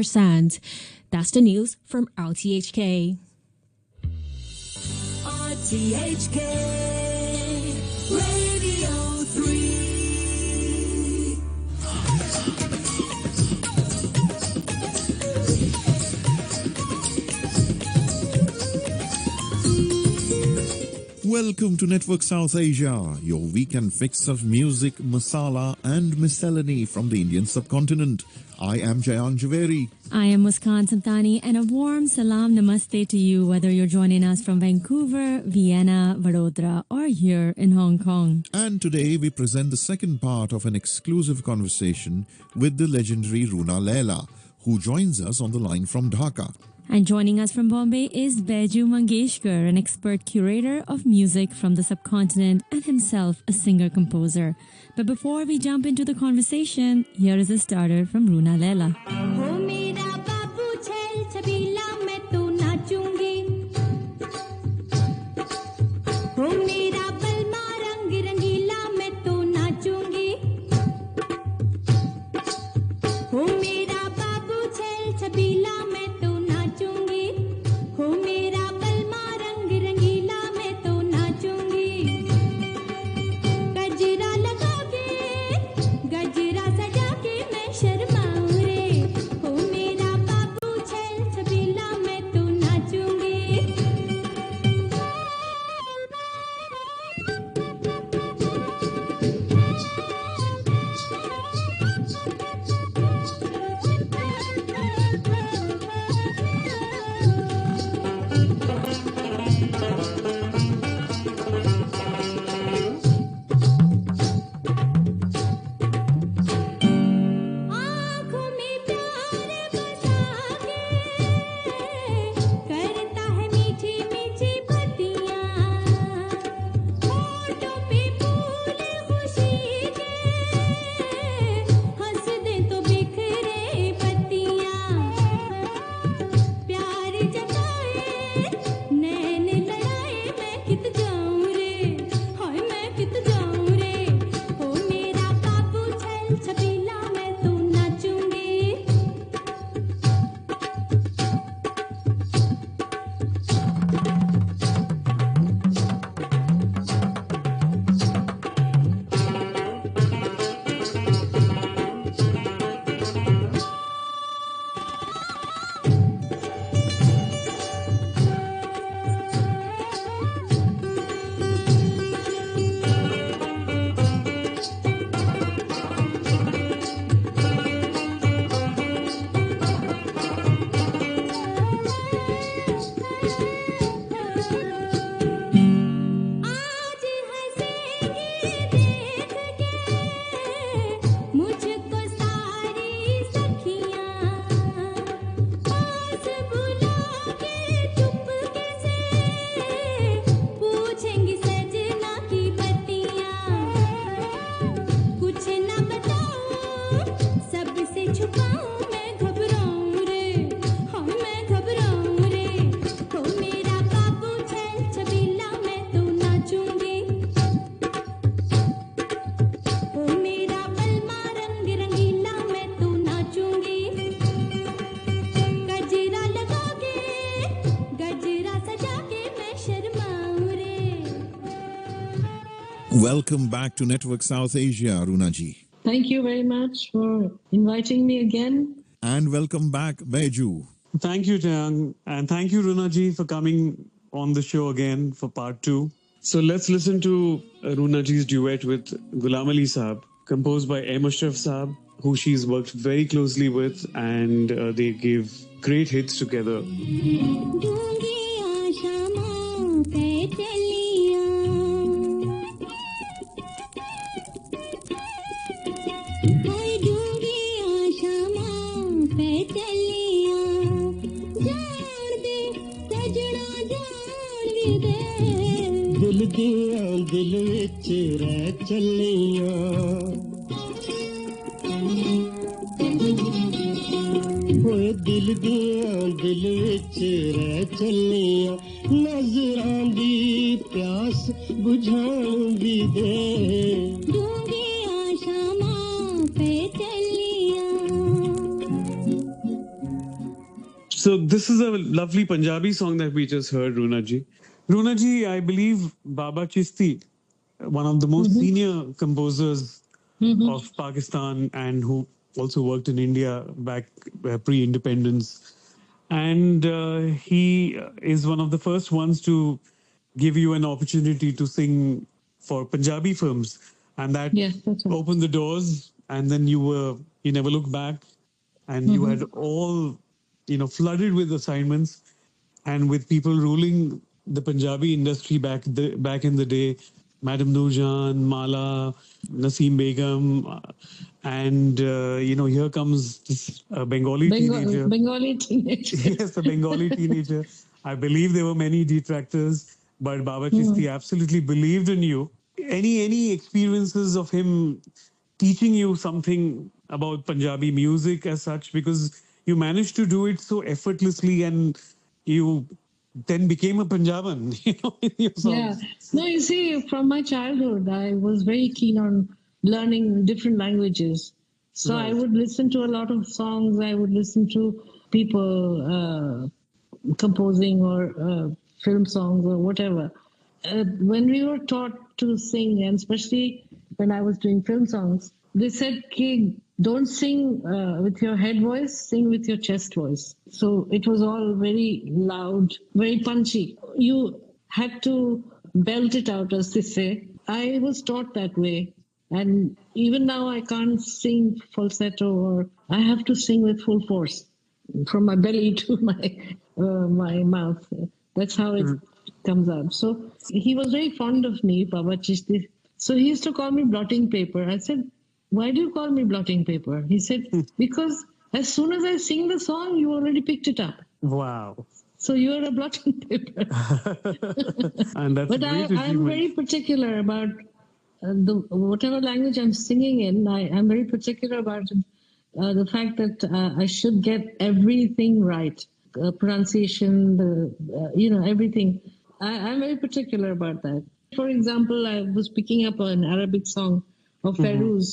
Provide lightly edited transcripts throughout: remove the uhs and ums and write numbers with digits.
6%. That's the news from RTHK. RTHK Radio 3. Welcome to Network South Asia, your weekend fix of music, masala and miscellany from the Indian subcontinent. I am Jayan Javeri. I am Muskan Santani, and a warm salam namaste to you, whether you're joining us from Vancouver, Vienna, Vadodara, or here in Hong Kong. And today we present the second part of an exclusive conversation with the legendary Runa Laila, who joins us on the line from Dhaka. And joining us from Bombay is Baiju Mangeshkar, an expert curator of music from the subcontinent and himself a singer-composer. But before we jump into the conversation, here is a starter from Runa Laila. Welcome back to Network South Asia, Runa ji. Thank you very much for inviting me again. And welcome back, Baiju. Thank you, Jayang. And thank you, Runa ji, for coming on the show again for part 2. So let's listen to Runa ji's duet with Ghulam Ali Saab, composed by M. Ashraf Saab, who she's worked very closely with, and they gave great hits together. दिल विच रह चलिया होए दिल विच रह चलिया नजरां दी प्यास बुझाण दी दे डूंगी आशामां पे चलिया So this is a lovely Punjabi song that we just heard, Runa ji. Runa ji, I believe Baba Chisti, one of the most senior composers of Pakistan, and who also worked in India back pre-independence. And he is one of the first ones to give you an opportunity to sing for Punjabi films, and that Yes, that's right. opened the doors. And then you never looked back, and you had all flooded with assignments, and with people ruling the Punjabi industry back in the day. Madam Noorjan, Mala, Naseem Begum, and here comes this Bengali teenager. Bengali teenager. Yes, a Bengali teenager. I believe there were many detractors, but Baba Chisti absolutely believed in you. Any experiences of him teaching you something about Punjabi music as such? Because you managed to do it so effortlessly, and you then became a Punjaban, in your songs. Yeah. No, you see, from my childhood, I was very keen on learning different languages. So I Right. would listen to a lot of songs. I would listen to people composing or film songs or whatever. When we were taught to sing, and especially when I was doing film songs, they said, "Ki, don't sing with your head voice, sing with your chest voice." So it was all very loud, very punchy. You had to belt it out, as they say. I was taught that way. And even now, I can't sing falsetto, or I have to sing with full force from my belly to my mouth. That's how it comes out. So he was very fond of me, Baba Chisti. So he used to call me blotting paper. I said, "Why do you call me blotting paper?" He said, "Because as soon as I sing the song, you already picked it up. Wow. So you're a blotting paper." And that's a But great I'm achievement. very particular about whatever language I'm singing in. I'm very particular about the fact that I should get everything right, pronunciation, everything. I'm very particular about that. For example, I was picking up an Arabic song of Feroz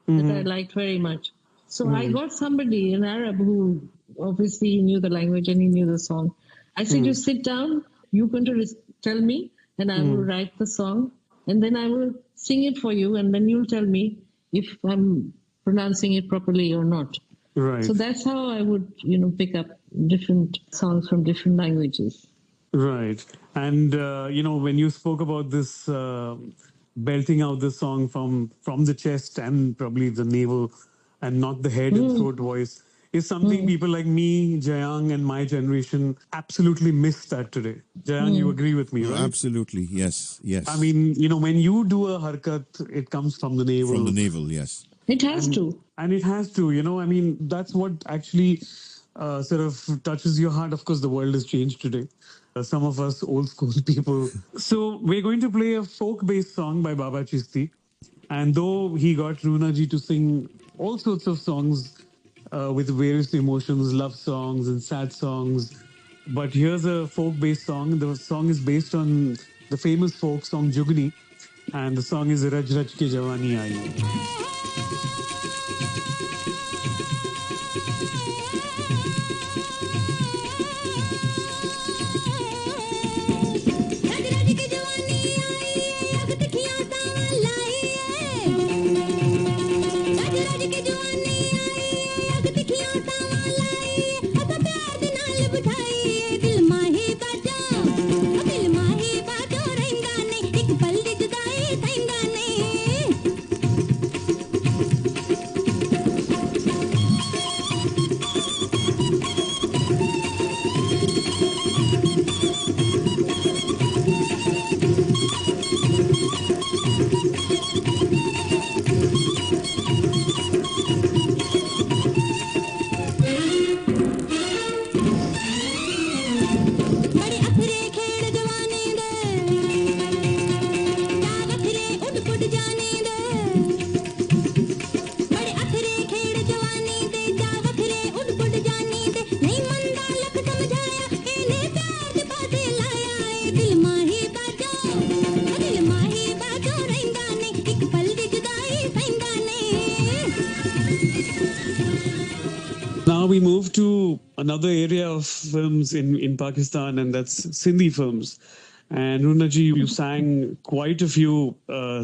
that I liked very much. So I got somebody, an Arab, who obviously knew the language and he knew the song. I said, "You sit down, you're going to tell me, and I will write the song, and then I will sing it for you, and then you'll tell me if I'm pronouncing it properly or not." Right. So that's how I would, pick up different songs from different languages. Right. And, when you spoke about this belting out the song from the chest and probably the navel and not the head and throat voice is something people like me, Jayang, and my generation absolutely miss that today. Jayang, you agree with me, right? Absolutely, yes, yes. I mean, when you do a harkat, it comes from the navel. from the navel, yes. It has to. And it has to, I mean, that's what actually sort of touches your heart. Of course, the world has changed today. Some of us old school people. So we're going to play a folk-based song by Baba Chisti. And though he got Runa ji to sing all sorts of songs with various emotions, love songs and sad songs, but here's a folk-based song. The song is based on the famous folk song Jugni, and the song is Raj Raj Ke Jawani Aayi. रज रज के जवानी आई है अग तिखियां तावां लाई है रज रज के जवानी आई है अग तिखियां तावां लाई है अब प्यार दे नाल बिठाई है दिल माही बाजो रहिंदा ने एक पल दी जुदाई थैंदा ने we move to another area of films in Pakistan, and that's Sindhi films. And Runaji, you sang quite a few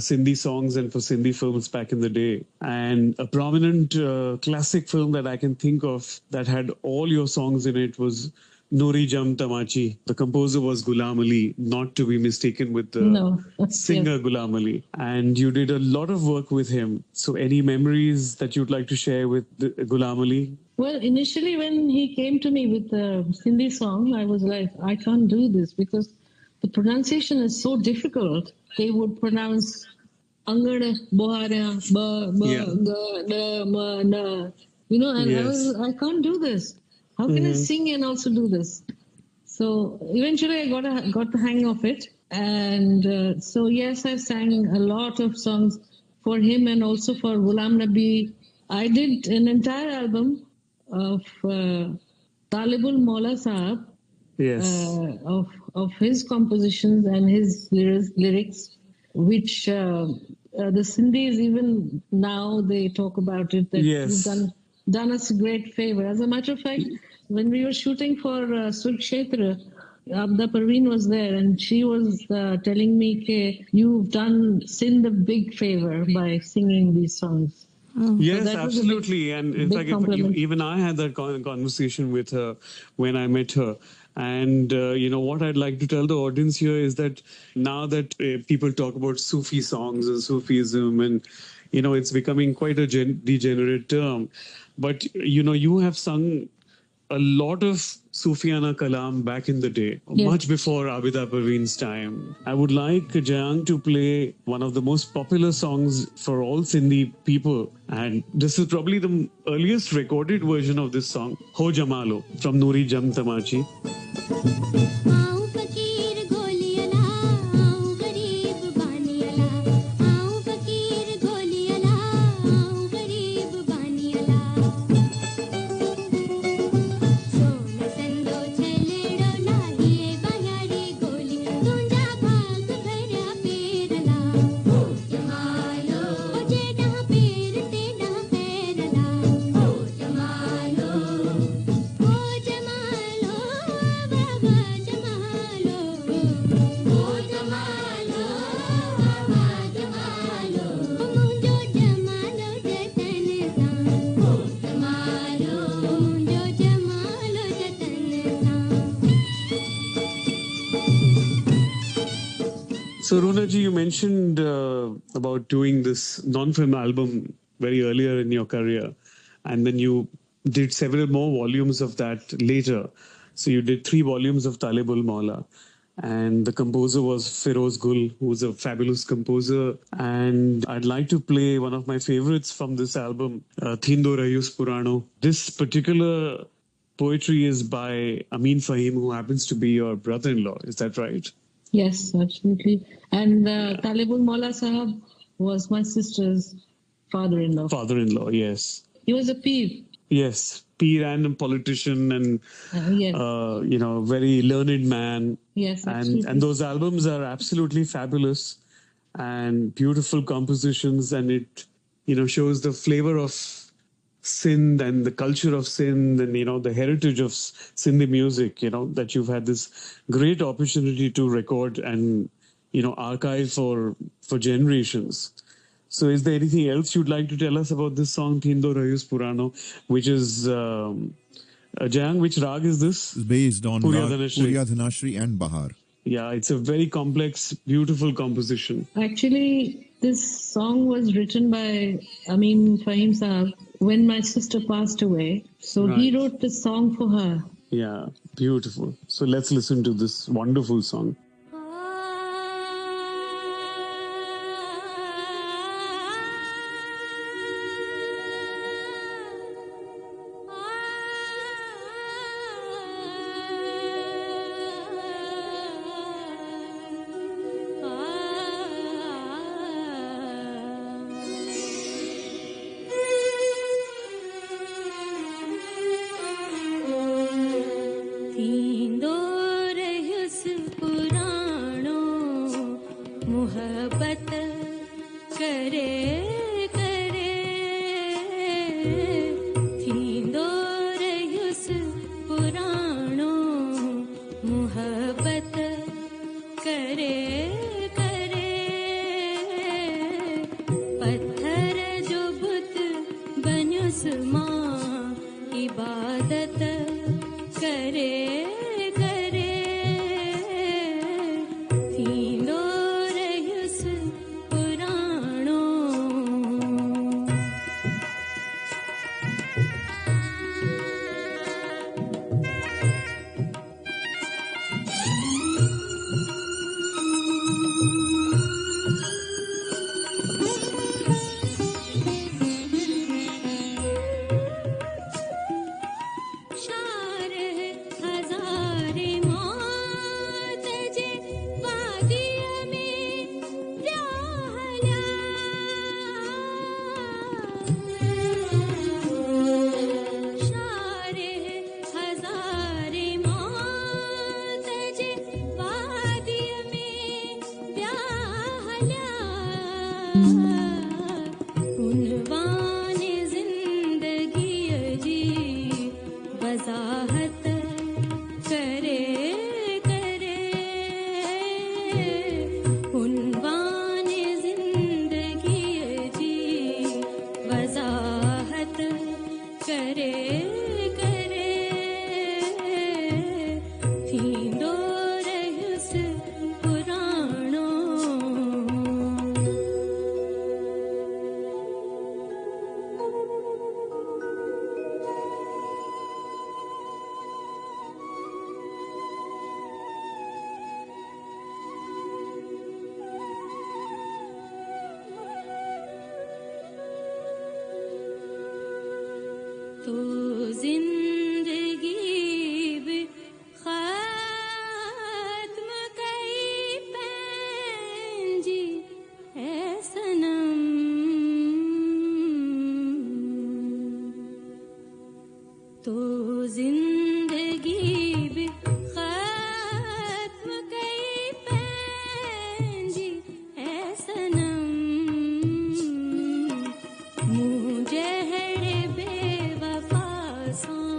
Sindhi songs and for Sindhi films back in the day. And a prominent classic film that I can think of that had all your songs in it was Nuri Jam Tamachi. The composer was Ghulam Ali, not to be mistaken with the No. singer Yes. Ghulam Ali. And you did a lot of work with him. So any memories that you'd like to share with Ghulam Ali? Well, initially when he came to me with the Hindi song, I was like, I can't do this because the pronunciation is so difficult. They would pronounce angad, bohara, ba, Yeah. ga, da, ma, na. You know, and Yes. I can't do this. How can I sing and also do this? So eventually I got the hang of it. And so, yes, I sang a lot of songs for him and also for Ghulam Nabi. I did an entire album of Talibul Maula Sahab, Yes. of his compositions and his lyrics, which the Sindhis even now they talk about it, that Yes. you've done us a great favor. As a matter of fact, when we were shooting for Surshetra, Abda Parveen was there and she was telling me, "Ke, you've done Sindh a big favor by singing these songs." Yes, that was a big- absolutely. And in big fact, compliment. even I had that conversation with her when I met her. And, what I'd like to tell the audience here is that now that people talk about Sufi songs and Sufism, and, it's becoming quite a degenerate term. But, you have sung a lot of Sufiana Kalam back in the day, Yes. much before Abida Parveen's time. I would like Jayang to play one of the most popular songs for all Sindhi people. And this is probably the earliest recorded version of this song, Ho Jamalo, from Nuri Jam Tamachi. आऊं फकीर गोलियला आऊं गरीब बानियला आऊं फकीर गोलियला आऊं गरीब बानियला सोन संदो छलेड़ो नाहिए बायाड़ी गोली तुंजा भाग भरा पेरला हो जमालो ओ जेड़ा पेर तेड़ा फेरला हो जमालो बाबा जमालो ओ जमालो बाबा जमालो मुंजो जमालो जतन सा ओ जमालो मुंजो जमालो जतन सा So, Runaji, you mentioned about doing this non-film album very earlier in your career, and then you did several more volumes of that later. So you did 3 volumes of Talibul Maula, and the composer was Feroz Gul, who's a fabulous composer. And I'd like to play one of my favorites from this album, Thindo Rayus Purano. This particular poetry is by Amin Fahim, who happens to be your brother-in-law. Is that right? Yes, absolutely. And Talibul Maula Sahab was my sister's father-in-law. Father-in-law, yes. He was a peer. Yes, peer and a politician and, Yes, very learned man. yes, And absolutely. those albums are absolutely fabulous and beautiful compositions. And it, shows the flavor of Sindh and the culture of Sindh and, the heritage of Sindhi music, that you've had this great opportunity to record and, archive for generations. So is there anything else you'd like to tell us about this song, Thindo Rayus Purano, which is, Jayang, which rag is this? It's based on Puriya Rag- Dhanashri. Puriya Dhanashri and Bahar. Yeah, it's a very complex, beautiful composition. Actually, this song was written by Amin Fahim Sahab when my sister passed away. So he Right. wrote this song for her. Yeah, beautiful. So let's listen to this wonderful song. थींदो रहियुस पुरानो करे करे पत्थर जो बुत बनुस मां इबादत करे करे थींदो रहियुस पुराणो शार हजारे मौत जे वादिय में ब्याहल्या शार हजारे मौत जे वादिय में ब्याहल्या उनवान जिंदगी जी वजाहत करे करे उनवान जिंदगी जी वजाहत करे करे थींदो रहियुस पुराणो तो जिंदगी भी खत्म कई पैंजी है सनम तो जिंदगी भी खत्म कई पैंजी है सनम मुझे हड़े बेवफा सां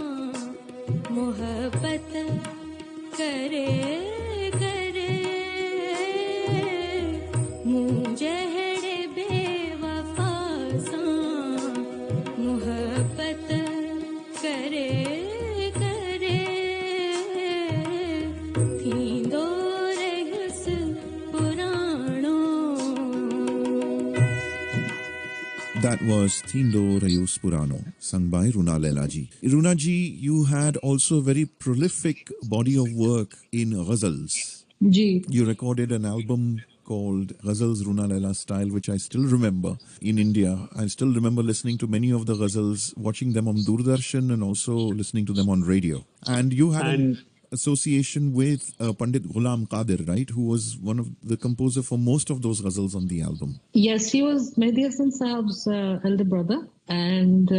मोहब्बत करे करे मुझे हड़े बेवफा सां मोहब्बत करे करे थींदो रहियुस पुराणो That was Thindo Rayus Purano, sung by Runa Lelaji. Runa ji, you had also a very prolific body of work in ghazals. Ji. You recorded an album called Ghazals Runa Lela Style, which I still remember in India. I still remember listening to many of the ghazals, watching them on Doordarshan and also listening to them on radio. And you had an association with Pandit Ghulam Qadir, right? Who was one of the composer for most of those ghazals on the album. Yes, he was Mehdi Hasan Saab's elder brother, and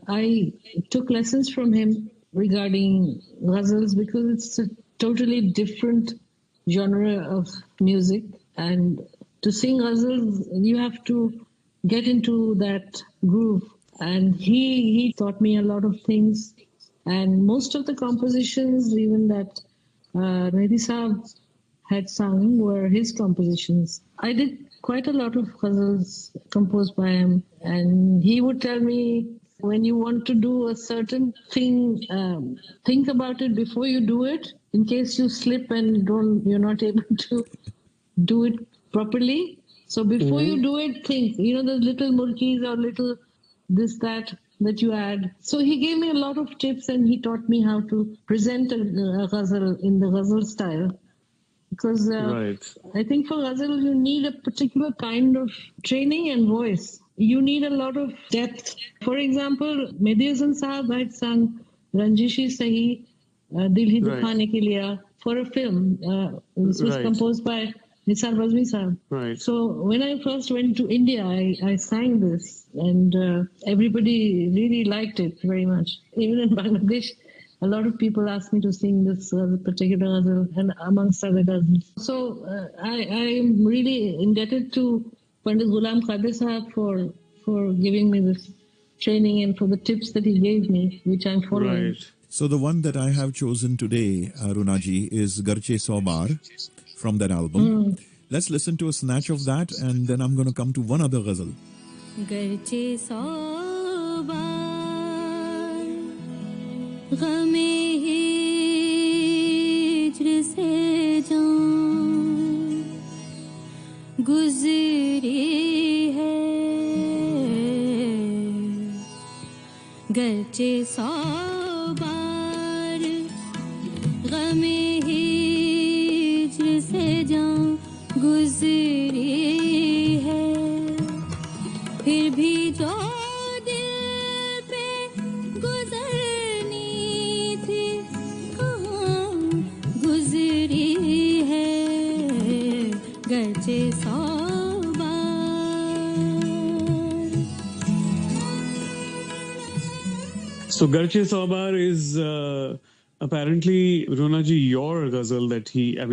I took lessons from him regarding ghazals because it's a totally different genre of music, and to sing ghazals you have to get into that groove, and he taught me a lot of things, and most of the compositions even that Mehdi Saab had sung were his compositions. I did quite a lot of ghazals composed by him, and he would tell me, when you want to do a certain thing, think about it before you do it, in case you slip and you're not able to do it properly. So before you do it, think, the little murkis or little this, that you add. So he gave me a lot of tips, and he taught me how to present a ghazal in the ghazal style. Because I think for ghazal, you need a particular kind of training and voice. You need a lot of depth. For example, Mehdi Hasan Saab had sung Ranjishi Sahi, Dil Hi Dukhane Ke Liya for a film. This was composed by Nisar Bazmi Saab. Right. So when I first went to India, I sang this, and everybody really liked it very much. Even in Bangladesh, a lot of people asked me to sing this particular ghazal, and amongst other ghazals. So I am really indebted to Pandit Ghulam Qadir Sahab for giving me this training and for the tips that he gave me, which I'm following. Right. So the one that I have chosen today, Runaji, is Garche Sobar from that album. Let's listen to a snatch of that, and then I'm going to come to one other ghazal. गरचे सौ बार गमे हिज्र से जान गुजरी है गरचे सौ बार गमे हिज्र से जान गुजरी है फिर भी जो दिल पे गुजरनी थी कहाँ गुजरी है गरचे सौ बार So Garche Saubar is apparently, Ronaji, your ghazal that a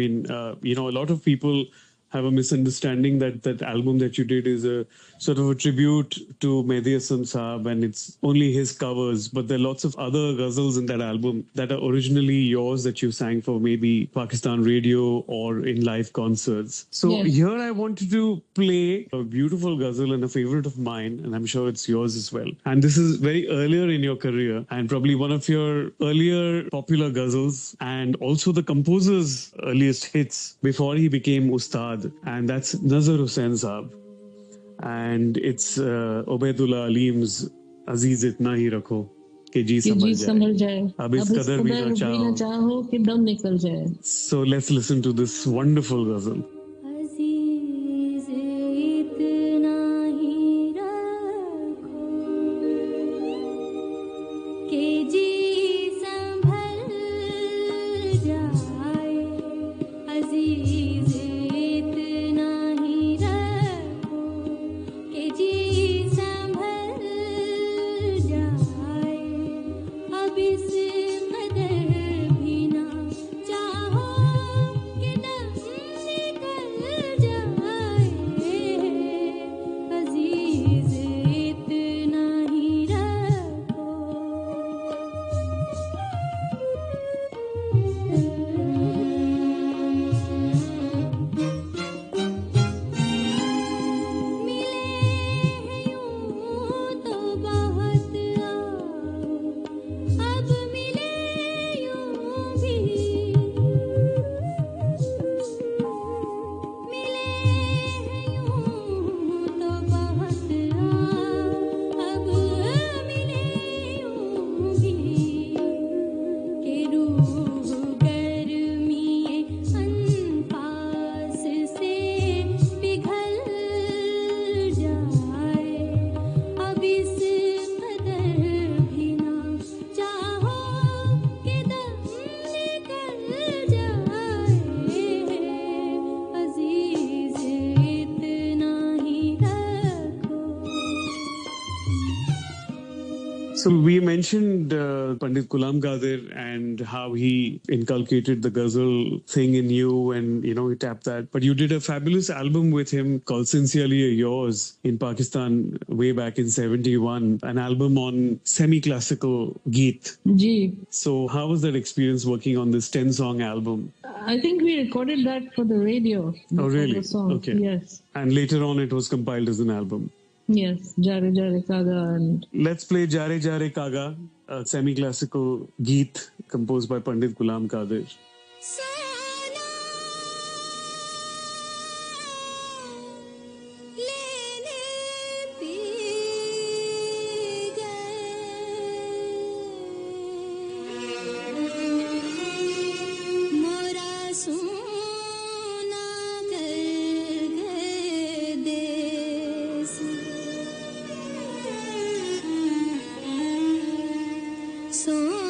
lot of people have a misunderstanding that that album that you did is a sort of a tribute to Mehdi Hasan Saab and it's only his covers. But there are lots of other ghazals in that album that are originally yours that you sang for maybe Pakistan radio or in live concerts. So Yes. here I wanted to play a beautiful ghazal and a favorite of mine, and I'm sure it's yours as well. And this is very earlier in your career and probably one of your earlier popular ghazals and also the composer's earliest hits before he became Ustad. And that's Nazar Hussain Saab. And it's Ubaidullah Alim's Aziz Itna Hi Rakho कि जी कि जी समझ संभल जाए जाए अब इस कदर भी ना चाहो चाहो कि दम निकल जाए So let's listen to this wonderful ghazal. अजीज इतना ही रखो कि जी संभल जाए अजीज इतना ही रखो कि जी संभल जाए अब इस कदर भी ना चाहो कि दम निकल जाए अजीज इतना ही रखो मिले यूं तो बहुत आओ अब मिले यूं भी मिले यूं तो बहुत आओ अब मिले यूं भी कि रूह गर्मी अनफास से पिघल जाए अब इस कदर भी ना चाहो कि दम निकल जाए अजीज इतना ही रखो So we mentioned Pandit Ghulam Qadir and how he inculcated the ghazal thing in you and, he tapped that. But you did a fabulous album with him called Sincerely Yours in Pakistan way back in 71, an album on semi-classical Geet. Ji So how was that experience working on this 10-song album? I think we recorded that for the radio. Oh, really? The song. Okay. Yes. And later on it was compiled as an album. Yes. Jare Jare Kaga and Let's play Jare Jare Kaga, a semi-classical Geet composed by Pandit Ghulam Qadir. सोना लेने P गए मोरा सोना कर गए देश सोना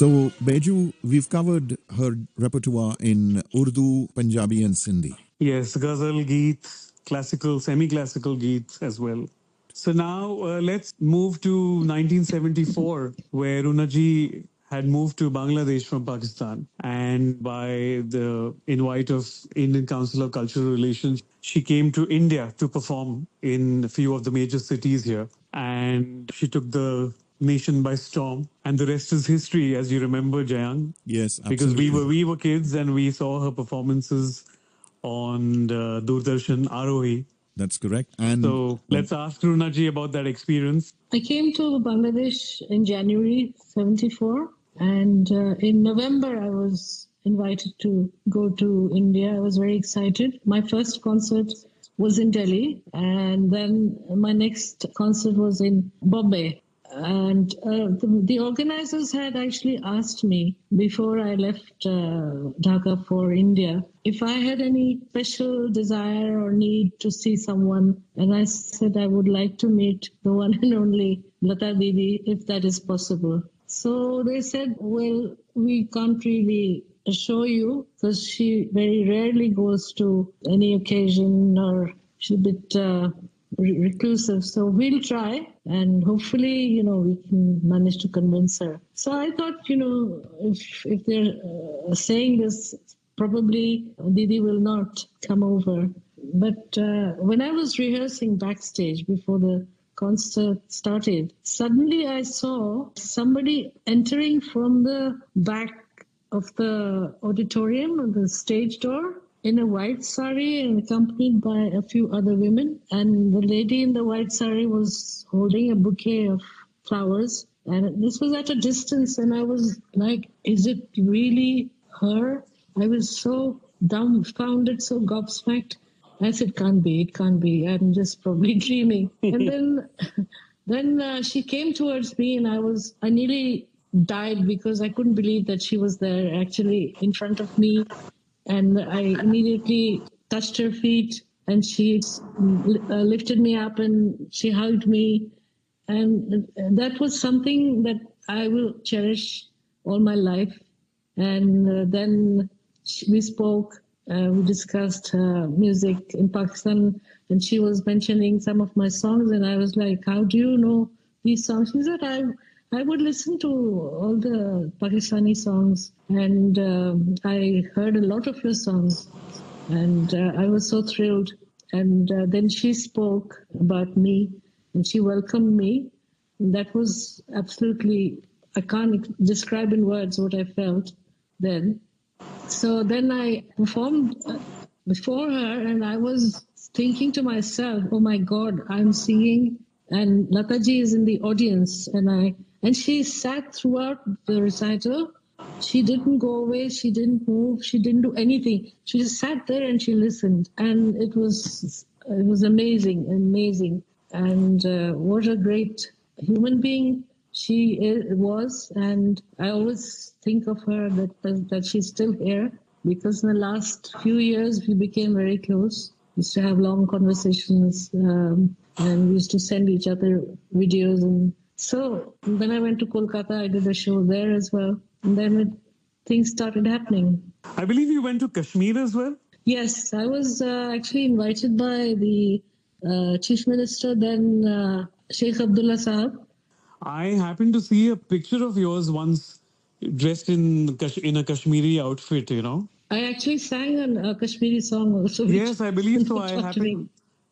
So, Beju, we've covered her repertoire in Urdu, Punjabi, and Sindhi. Yes, ghazal, geet, classical, semi-classical geet as well. So now let's move to 1974, where Runaji had moved to Bangladesh from Pakistan. And by the invite of Indian Council of Cultural Relations, she came to India to perform in a few of the major cities here. And she took the nation by storm. And the rest is history, as you remember, Jayang. Yes, Because absolutely. we were kids and we saw her performances on Doordarshan ROE. That's correct. And So let's ask Runaji about that experience. I came to Bangladesh in January 74, and in November I was invited to go to India. I was very excited. My first concert was in Delhi, and then my next concert was in Bombay. And the organizers had actually asked me before I left Dhaka for India if I had any special desire or need to see someone. And I said I would like to meet the one and only Lata Didi, if that is possible. So they said, well, we can't really assure you because she very rarely goes to any occasion or she's a bit reclusive. So we'll try and hopefully, we can manage to convince her. So I thought, if they're saying this, probably Didi will not come over. But when I was rehearsing backstage before the concert started, suddenly I saw somebody entering from the back of the auditorium, of the stage door, in a white sari and accompanied by a few other women. And the lady in the white sari was holding a bouquet of flowers. And this was at a distance. And I was like, is it really her? I was so dumbfounded, so gobsmacked. I said, it can't be. I'm just probably dreaming. And then she came towards me and I nearly died because I couldn't believe that she was there actually in front of me. And I immediately touched her feet and she lifted me up and she hugged me. And that was something that I will cherish all my life. And then we spoke, we discussed music in Pakistan, and she was mentioning some of my songs. And I was like, how do you know these songs? She said, I would listen to all the Pakistani songs, and I heard a lot of your songs, and I was so thrilled. And then she spoke about me, and she welcomed me. And that was absolutely, I can't describe in words what I felt then. So then I performed before her, and I was thinking to myself, oh my God, I'm singing, and Lataji is in the audience, and she sat throughout the recital. She didn't go away. She didn't move. She didn't do anything. She just sat there and she listened. And it was amazing. And what a great human being she was. And I always think of her that she's still here because in the last few years we became very close. We used to have long conversations and we used to send each other videos. And so when I went to Kolkata, I did a show there as well. And then things started happening. I believe you went to Kashmir as well? Yes, I was actually invited by the Chief Minister, then Sheikh Abdullah Sahab. I happened to see a picture of yours once dressed in a Kashmiri outfit, I actually sang a Kashmiri song also. Yes, I believe so.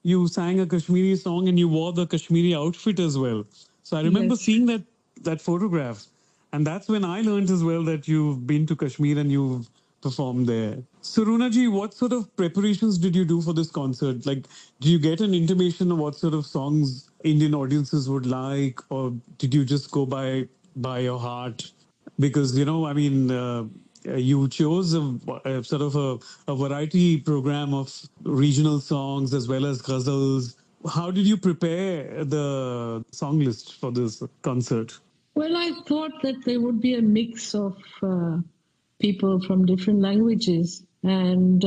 You sang a Kashmiri song and you wore the Kashmiri outfit as well. So I remember Yes. seeing that photograph. And that's when I learned as well that you've been to Kashmir and you've performed there. So Runaji, what sort of preparations did you do for this concert? Like, do you get an intimation of what sort of songs Indian audiences would like? Or did you just go by your heart? Because, you chose a sort of a variety program of regional songs as well as ghazals. How did you prepare the song list for this concert? Well, I thought that there would be a mix of people from different languages. And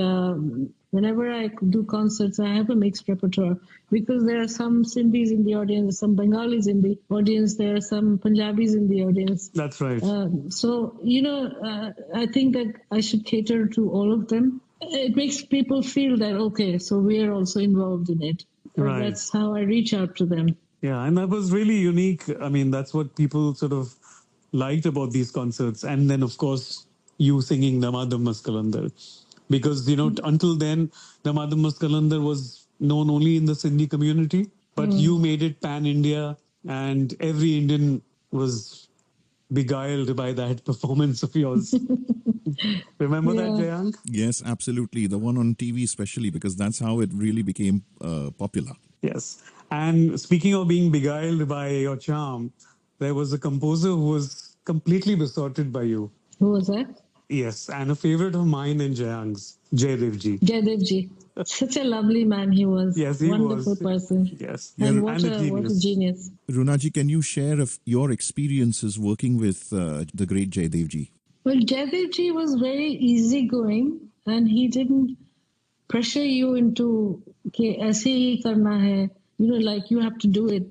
whenever I do concerts, I have a mixed repertoire because there are some Sindhis in the audience, some Bengalis in the audience, there are some Punjabis in the audience. That's right. So, I think that I should cater to all of them. It makes people feel that, okay, so we are also involved in it. Right. That's how I reach out to them. Yeah, and that was really unique. I mean, that's what people sort of liked about these concerts. And then, of course, you singing Damadam Maskalandar. Because, until then, Damadam Maskalandar was known only in the Sindhi community, but you made it pan-India, and every Indian was beguiled by that performance of yours. Remember that, Jayank? Yes, absolutely. The one on TV especially, because that's how it really became popular. Yes. And speaking of being beguiled by your charm, there was a composer who was completely besotted by you. Who was that? Yes, and a favorite of mine and Jayang's, Jaydevji. Jaydevji. Such a lovely man he was. Yes, he Wonderful was. person. Yes, And what a genius. Runaji, can you share your experiences working with the great Jaydevji? Well, Jaydevji was very easygoing and he didn't pressure you into, okay, aise hi karna hai. Like you have to do it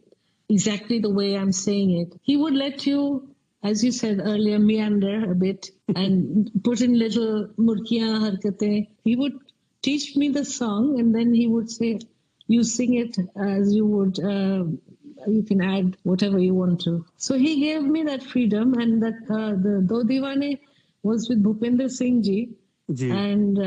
exactly the way I'm saying it. He would let you, as you said earlier, meander a bit and put in little murkiyan harkatein. He would teach me the song and then he would say, you sing it as you would, you can add whatever you want to. So he gave me that freedom, and that the Do Divane was with Bhupender Singh ji. And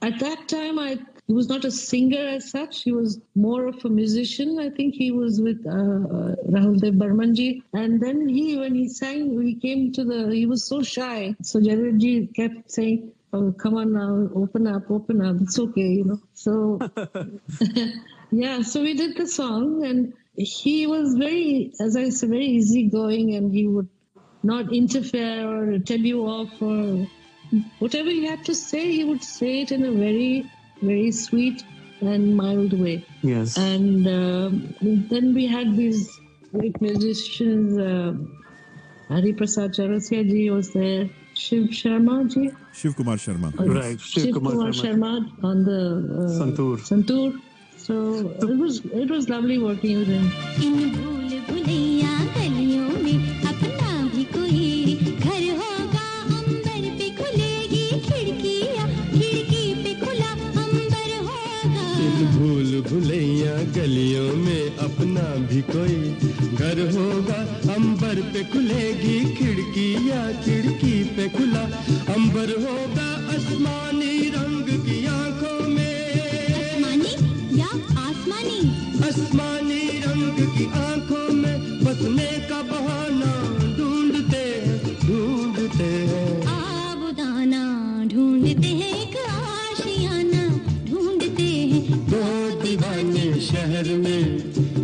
at that time, he was not a singer as such. He was more of a musician. I think he was with Rahul Dev Burman ji. And then when he sang, he was so shy. So Jaydevji ji kept saying, oh, come on now, open up. It's okay, So, so we did the song, and he was very, as I said, very easygoing, and he would not interfere or tell you off, or whatever he had to say, he would say it in a very, very sweet and mild way. Yes. And then we had these great musicians. Hari Prasad Chaurasia ji was there. Shiv Kumar Sharma. Right. Shiv Kumar Sharma on the Santoor. So it was lovely working with him. भूलैया गलियों में अपना भी कोई घर होगा अंबर पे खुलेगी खिड़कियां खिड़की पे खुला अंबर होगा आसमानी रंग की आंखों में आसमानी रंग की आंखों में बसने का बहाना ढूंढते हैं आबुदाना ढूंढते हैं एक आशियाना ढूंढते हैं दो दीवाने शहर में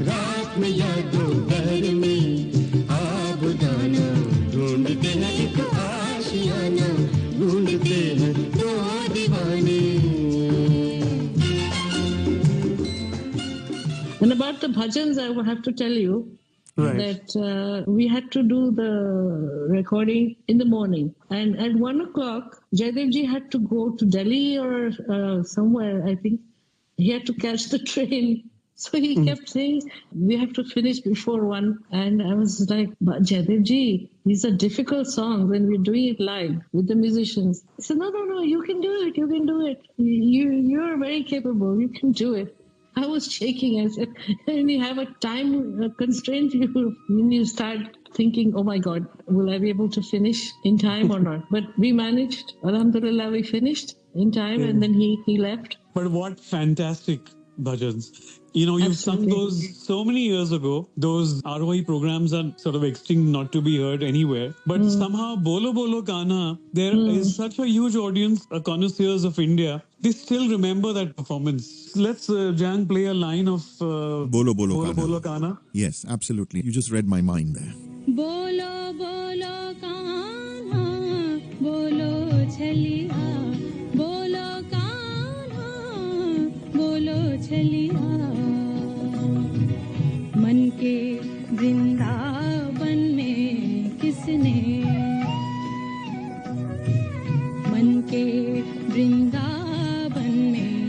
रात में या दोपहर में आबुदाना ढूंढते हैं एक आशियाना ढूंढते हैं दो दीवाने. And about the bhajans, I would have to tell you that we had to do the recording in the morning. And at 1 o'clock, Jaydevji had to go to Delhi or somewhere, I think. He had to catch the train. So he kept saying, we have to finish before 1. And I was like, but Jaydevji, these are difficult songs and we're doing it live with the musicians. He said, no, you can do it. You're very capable. You can do it. I was shaking. I said, when you have a time constraint, when you start thinking, oh my God, will I be able to finish in time or not? But we managed. Alhamdulillah, we finished in time, and then he left. But what fantastic bhajans. You've sung those so many years ago. Those ROI programs are sort of extinct, not to be heard anywhere. But somehow, Bolo Bolo Kana, there is such a huge audience, connoisseurs of India. They still remember that performance. Let's, Jang, play a line of Bolo Bolo Bolo Kana. Yes, absolutely. You just read my mind there. Bolo Bolo Kana, Bolo Chaliya, Bolo Kana, Bolo Chaliya. मन के वृंदावन में किसने मन के वृंदावन में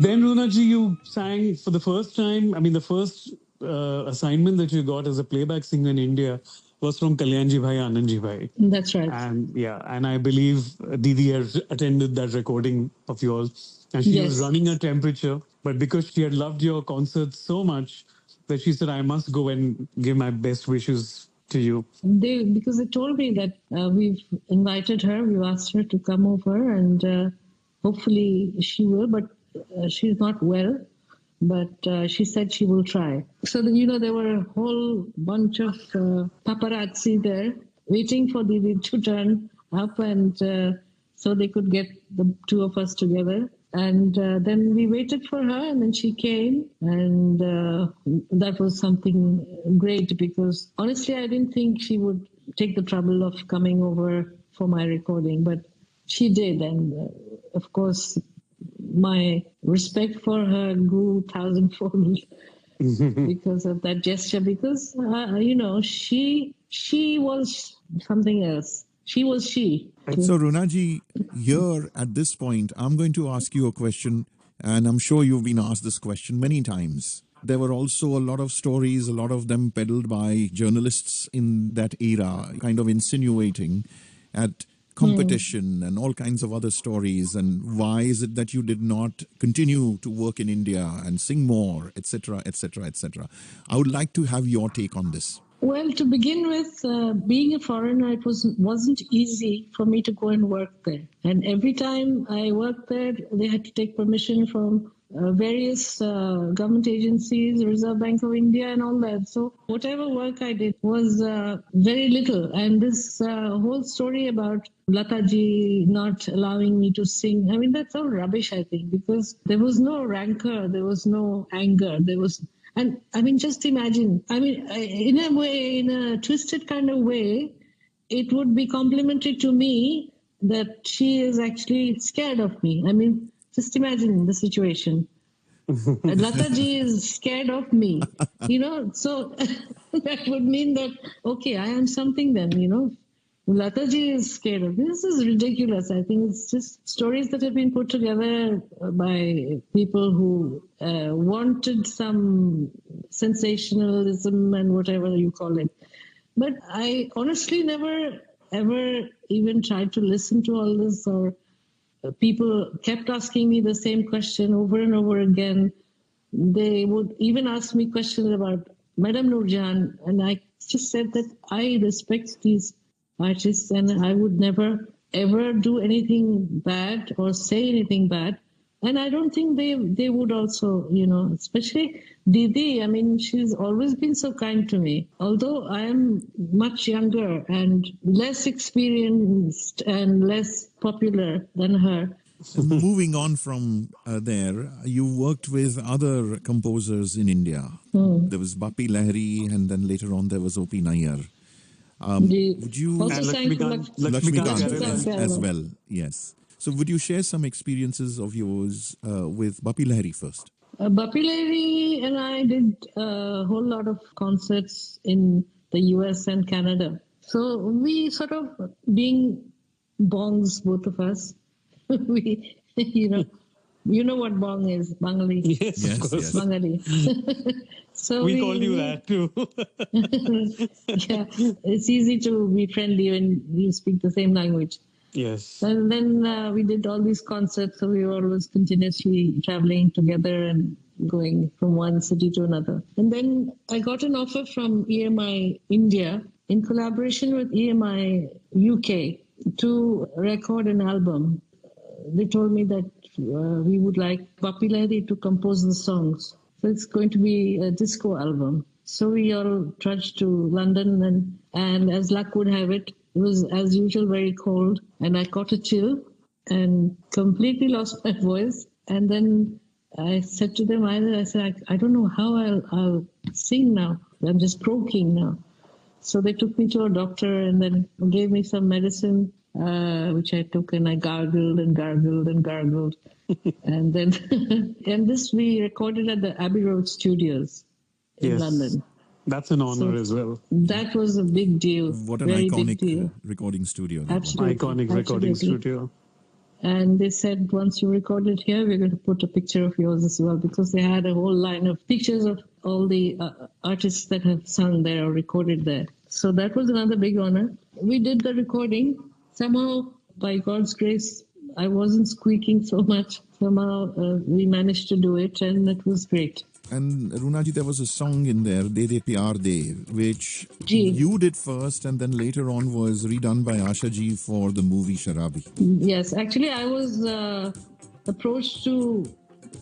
Then, Runaji, you sang for the first time. I mean, the first assignment that you got as a playback singer in India was from Kalyanji Bhai, Anandji Bhai. That's right. And yeah, and I believe Didi had attended that recording of yours, and she was Yes. running a temperature. But because she had loved your concerts so much, that she said, "I must go and give my best wishes to you." Because they told me that we've invited her, we've asked her to come over, and hopefully she will, but she's not well. But she said she will try. So, there were a whole bunch of paparazzi there waiting for Didi to turn up, and so they could get the two of us together. And then we waited for her, and then she came, and that was something great because honestly, I didn't think she would take the trouble of coming over for my recording, but she did. And of course, my respect for her grew thousandfold because of that gesture. Because she was something else. She was she. So, Runaji, here at this point, I'm going to ask you a question, and I'm sure you've been asked this question many times. There were also a lot of stories, a lot of them peddled by journalists in that era, kind of insinuating at competition and all kinds of other stories. And why is it that you did not continue to work in India and sing more, etc., etc., etc.? I would like to have your take on this. Well, to begin with, being a foreigner, it wasn't easy for me to go and work there. And every time I worked there, they had to take permission from various government agencies, Reserve Bank of India, and all that. So whatever work I did was very little. And this whole story about Lataji not allowing me to sing, I mean, that's all rubbish, I think, because there was no rancor, there was no anger, and I mean, just imagine, I mean, in a way, in a twisted kind of way, it would be complimentary to me that she is actually scared of me. I mean, just imagine the situation. Lataji is scared of me, so that would mean that, okay, I am something then, Lataji is scared of me. This is ridiculous. I think it's just stories that have been put together by people who wanted some sensationalism and whatever you call it. But I honestly never, ever even tried to listen to all this, or people kept asking me the same question over and over again. They would even ask me questions about Madame Noorjahan, and I just said that I respect these artists and I would never ever do anything bad or say anything bad. And I don't think they would also, especially Didi. I mean, she's always been so kind to me. Although I am much younger and less experienced and less popular than her. Moving on from there, you worked with other composers in India. There was Bappi Lahiri, and then later on there was O.P. Nayyar. Would you also And sang for Lakshmikant Lakshmikant as well? Yes. So would you share some experiences of yours with Bappi Lahiri first? Bappi Lahiri and I did a whole lot of concerts in the US and Canada. So we sort of, being bongs, both of us, we, you know what bong is, Bengali. Yes, Yes, of course. yes. Bengali. So We called you that too. Yeah, it's easy to be friendly when you speak the same language. Yes. And then we did all these concerts, so we were always continuously traveling together and going from one city to another. And then I got an offer from EMI India in collaboration with EMI UK to record an album. They told me that we would like Bappi Lahiri to compose the songs. So it's going to be a disco album. So we all trudged to London, and as luck would have it, it was as usual very cold, and I caught a chill and completely lost my voice. And then I said to them, I said, I don't know how I'll sing now. I'm just croaking now. So they took me to a doctor and then gave me some medicine, which I took, and I gargled and gargled and gargled. And then, and this we recorded at the Abbey Road Studios in Yes. London. That's an honor So- as well. That was a big deal. What an very big iconic deal. recording studio. that was. Absolutely. Iconic recording Absolutely. studio. And they said, once you record it here, we're going to put a picture of yours as well, because they had a whole line of pictures of all the artists that have sung there or recorded there. So that was another big honor. We did the recording. Somehow, by God's grace, I wasn't squeaking so much. Somehow we managed to do it, and it was great. And Runaji, there was a song in there, De De Pyar De, which Ji. you did first and then later on was redone by Asha Ji for the movie Sharabi. Yes, actually, I was approached to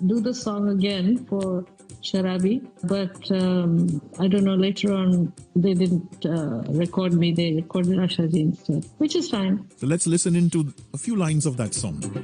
do the song again for Sharabi, but I don't know, later on they didn't record me, they recorded Asha Ji instead, which is fine. So let's listen into a few lines of that song.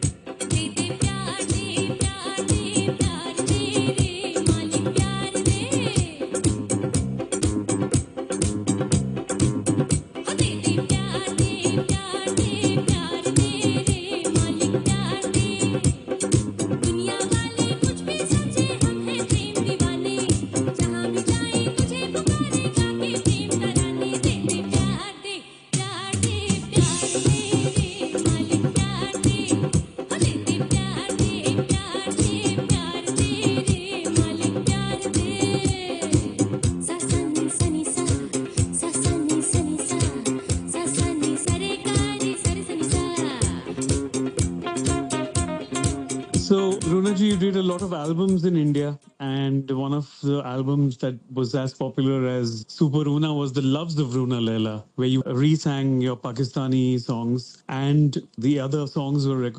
So, Runaji, you did a lot of albums in India, and one of the albums that was as popular as Super Runa was The Loves of Runa Laila, where you re-sang your Pakistani songs, and the other songs were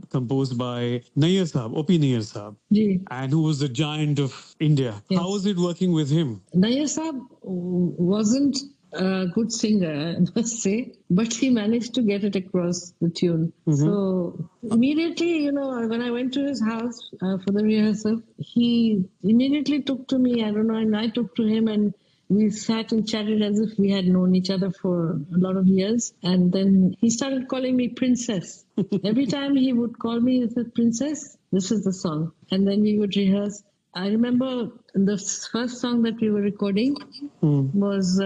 composed by Nayyar Saab, O.P. Nayyar Saab, Ji. and who was the giant of India. Yes. How was it working with him? Nayyar Saab wasn't a good singer, I must say, but he managed to get it across the tune. So immediately, when I went to his house for the rehearsal, he immediately took to me, I don't know, and I took to him, and we sat and chatted as if we had known each other for a lot of years. And then he started calling me Princess. Every time he would call me, he said, Princess, this is the song. And then we would rehearse. I remember the first song that we were recording was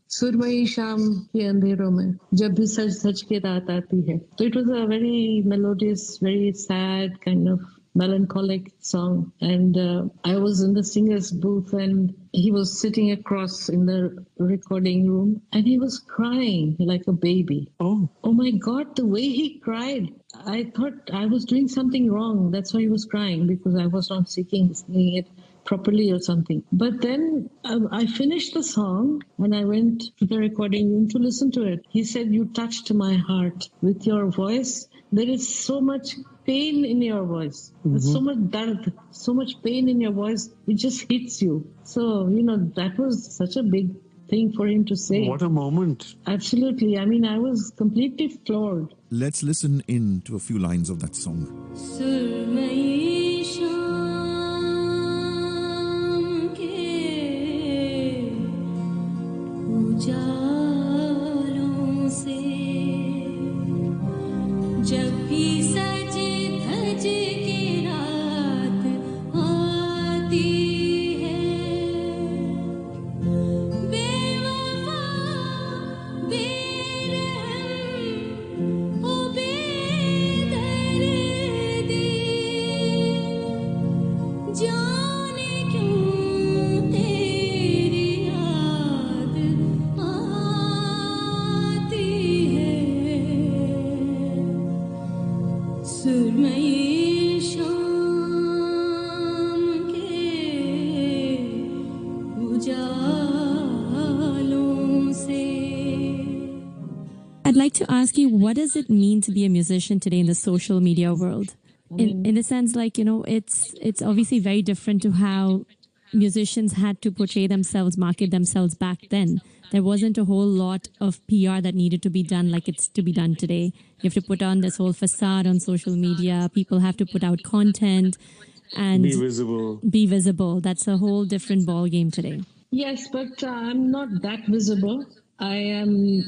Surmai Sham Ke Andhero Mein, Jab Bhi Saj Saj Ke Raat Aati Hai. So it was a very melodious, very sad kind of melancholic song. And I was in the singer's booth, and he was sitting across in the recording room, and he was crying like a baby. Oh, My God, the way he cried. I thought I was doing something wrong. That's why he was crying, because I was not singing it properly or something. But then I finished the song and I went to the recording room to listen to it. He said, you touched my heart with your voice. There is so much pain in your voice. There's so much dard, so much pain in your voice. It just hits you. So, that was such a big thing for him to say. what a moment. Absolutely. I mean, I was completely floored. Let's listen in to a few lines of that song. सुरमई शाम के उजालों से जब भी सज धज के रात आती है बेवफा बेरहम ओ बेदर्दी जाने क्यों तेरी याद आती है सुरमई शाम के उजालों से I'd like to ask you, what does it mean to be a musician today in the social media world? In the sense, it's obviously very different to how musicians had to portray themselves, market themselves back then. There wasn't a whole lot of PR that needed to be done like it's to be done today. You have to put on this whole facade on social media. People have to put out content and Be visible. be visible. That's a whole different ball game today. Yes, but I'm not that visible. I am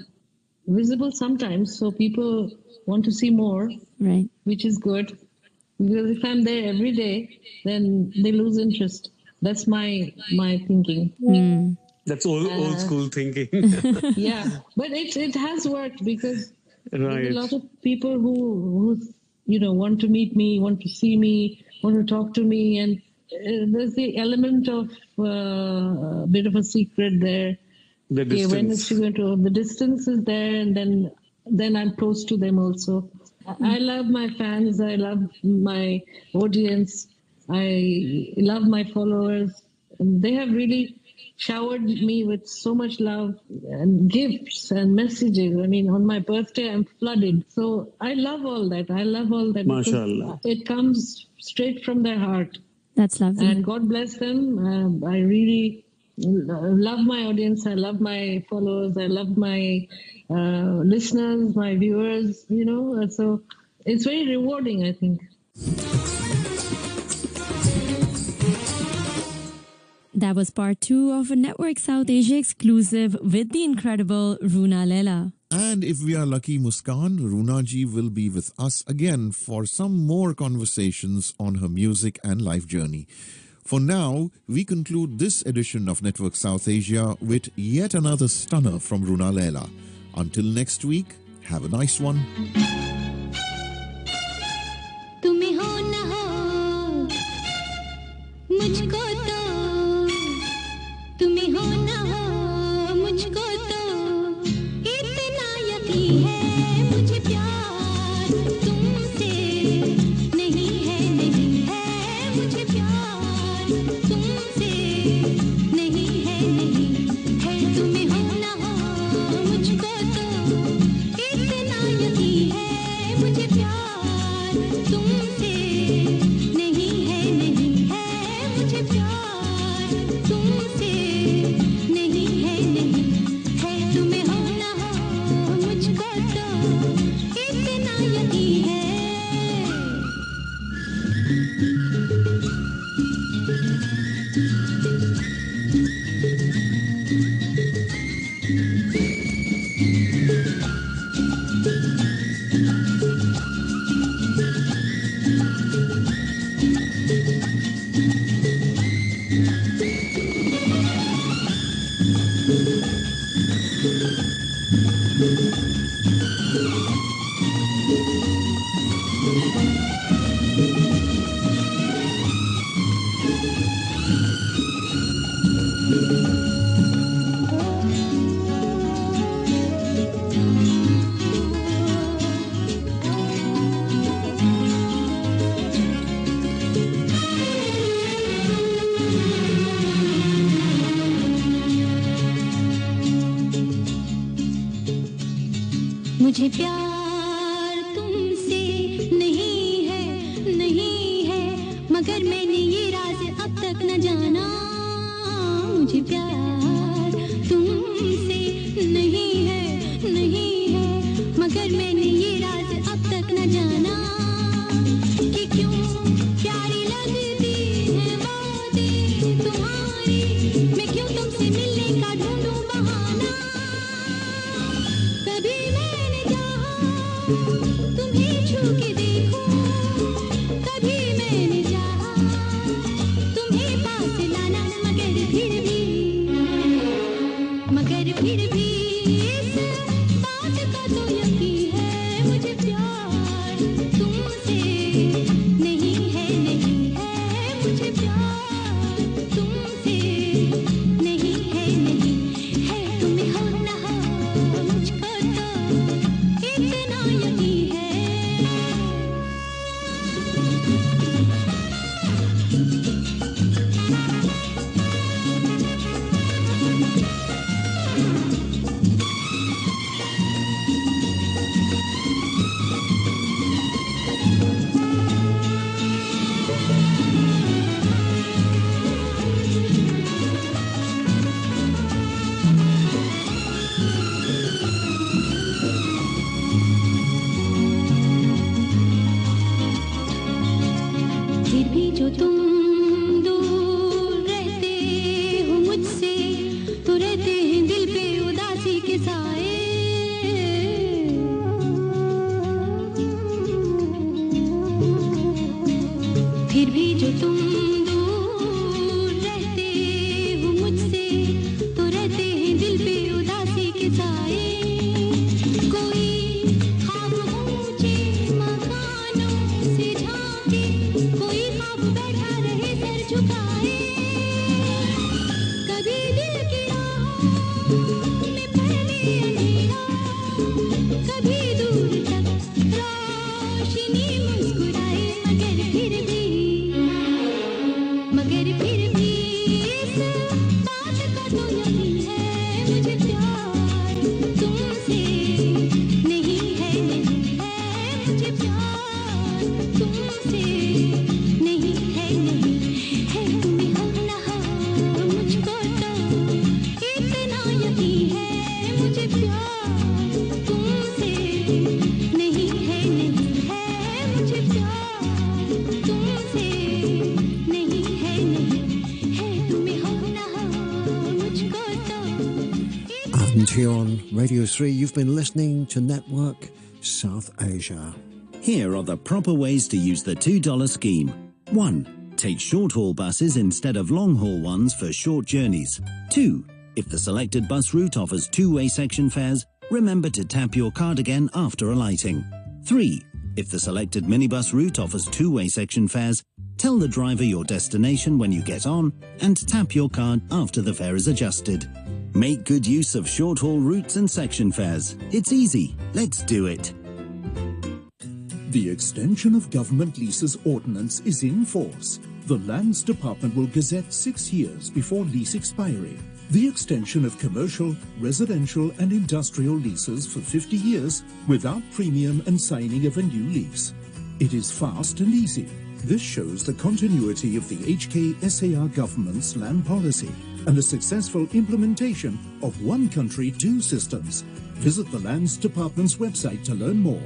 visible sometimes, so people want to see more, Right. which is good. Because if I'm there every day, then they lose interest. That's my thinking. That's old school thinking. Yeah, but it has worked, because there's Right. a lot of people who want to meet me, want to see me, want to talk to me. And there's the element of a bit of a secret there. The Okay, when is distance. she going to? The distance is there, and then I'm close to them also. I love my fans. I love my audience. I love my followers. And they have really showered me with so much love and gifts and messages. I mean, on my birthday, I'm flooded. So I love all that. I love all that because Mashallah. it comes straight from their heart. That's lovely. And God bless them. I really love my audience. I love my followers. I love my listeners, my viewers, So it's very rewarding, I think. That was part 2 of a Network South Asia exclusive with the incredible Runa Lela. And if we are lucky, Muskan, Runaji will be with us again for some more conversations on her music and life journey. For now, we conclude this edition of Network South Asia with yet another stunner from Runa Lela. Until next week, have a nice one. तुम्हें हो न हो मुझको तो तुम्हें हो न हो मुझको तो इतना यकीन है मुझे प्यार तुमसे नहीं है मुझे प्यार तुमसे नहीं है तुम्हें हो न हो मुझको तो इतना यकीन है मुझे प्यार तुमसे नहीं है मुझे प्यार तुमसे नहीं है तुम्हें हो न हो मुझको तो इतना यकीन है मुझे प्यार तुमसे नहीं है मगर मैंने ये राज अब तक न जाना मुझे प्यार तुमसे नहीं है मगर मैंने ये राज अब तक न जाना कि क्यों प्यारी लगती है बातें तुम्हारी मैं क्यों तुमसे मिलने का ढूंढूं बहाना कभी मैंने चाहा तुम्हें छू के देखूं कभी मैंने चाहा तुम्हें पास लाना मगर फिर भी इस बात का तो यकीन है मुझे प्यार तुमसे नहीं है मुझे प्यार तुमसे नहीं है तुम्हें हो न हो मुझको तो इतना यकीन है फिर भी जो तुम दूर रहते हो मुझसे तो रहते हैं दिल पे उदासी के साए फिर भी जो तुम दूर रहते हो मुझसे तो रहते हैं दिल पे उदासी के साए कोई ख्वाब ऊंचे मकानों रोशनी मुस्कुराए मगर फिर भी इस बात का तो यकीन है मुझे प्यार तुमसे नहीं है मुझे प्यार तुमसे नहीं है तुम्हें हो ना हो मुझको तो इतना यकीन है मुझे प्यार तुमसे नहीं है मुझे प्यार तुमसे नहीं है तुम्हें हो ना हो मुझको तो And here on Radio 3, you've been listening to Network South Asia. Here are the proper ways to use the $2 scheme. 1. Take short-haul buses instead of long-haul ones for short journeys. 2. If the selected bus route offers two-way section fares, remember to tap your card again after alighting. 3. If the selected minibus route offers two-way section fares, tell the driver your destination when you get on and tap your card after the fare is adjusted. Make good use of short-haul routes and section fares. It's easy. Let's do it. The Extension of Government Leases Ordinance is in force. The Lands Department will gazette 6 years before lease expiry. The extension of commercial, residential and industrial leases for 50 years without premium and signing of a new lease. It is fast and easy. This shows the continuity of the HK SAR government's land policy and the successful implementation of One Country, Two Systems. Visit the Lands Department's website to learn more.